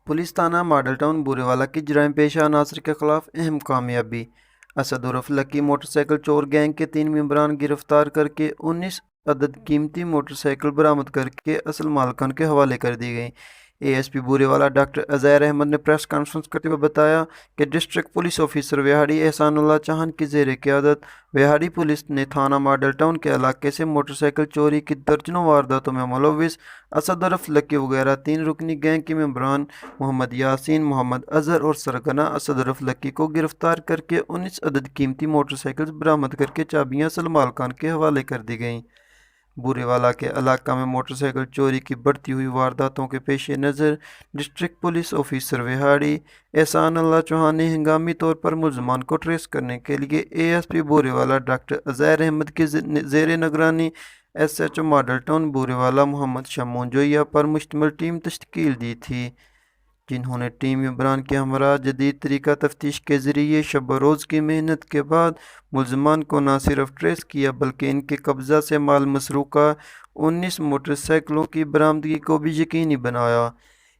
Police थाना model town Burewala की जराइम पेशा अनासर के खिलाफ अहम कामयाबी। असद उर्फ लकी मोटरसाइकिल चोर गैंग के 3 मेंबरान गिरफ्तार करके 19 अदद कीमती मोटरसाइकिल बरामद करके असल मालिकान के हवाले कर दी गई। एएसपी बूरेवाला डॉक्टर अज़ैर अहमद ने प्रेस कॉन्फ्रेंस करते हुए बताया कि district police officer Vehari Ehsanullah Chauhan की ज़ेर क़यादत विहाड़ी पुलिस ने थाना मॉडल टाउन के इलाके से मोटरसाइकिल चोरी की दर्जनों वारदातों में मुलव्विस असद उर्फ लकी वगैरह 3 रुकनी गैंग के मेंबरान मोहम्मद यासीन, मोहम्मद अजहर और सरगना असद उर्फ लकी को गिरफ्तार करके 19 अदद कीमती मोटरसाइकिल बरामद करके चाबियां असल मालिकान के हवाले कर दी गईं। बूरेवाला के इलाका में मोटरसाइकिल चोरी की बढ़ती हुई वारदातों के पेश नज़र district police officer Vehari Ehsanullah Chauhan ने हंगामी तौर पर मुलजमान को ट्रेस करने के लिए एएसपी बूरेवाला डॉक्टर अज़ैर अहमद की ज़ेर निगरानी SHO model town Burewala Muhammad Shamoon Joya पर मुश्तमिल टीम तश्कील दी थी, जिन्होंने टीम मेंबरान के हमरा जदीद तरीका तफ्तीश के ज़रिए शब रोज़ की मेहनत के बाद मुलजमान को न सिर्फ ट्रेस किया बल्कि इनके कब्ज़ा से माल मसरूका 19 मोटरसाइकिलों की बरामदगी को भी यकीनी बनाया।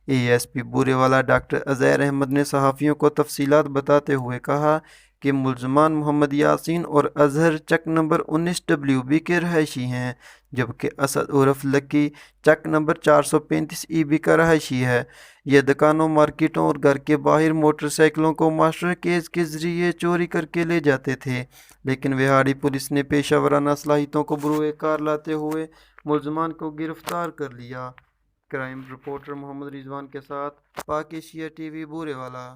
एएसपी बूरेवाला डॉक्टर अज़ैर अहमद ने सहाफ़ियों को तफसीलात बताते हुए कहा कि मुलजमान मोहम्मद यासीन और अजहर चक नंबर 19 WB के रहायशी हैं, जबकि असद उर्फ लकी चक नंबर 435 EB का रहायशी है। यह दुकानों, मार्केटों और घर के बाहर मोटरसाइकिलों को मास्टर केस के ज़रिए चोरी करके ले जाते थे, लेकिन विहाड़ी पुलिस ने पेशा वराना सलाहियतों को बरूए कार लाते हुए मुलजमान को गिरफ्तार कर लिया। क्राइम रिपोर्टर मोहम्मद रिजवान के साथ पाक एशिया TV बूरेवाला।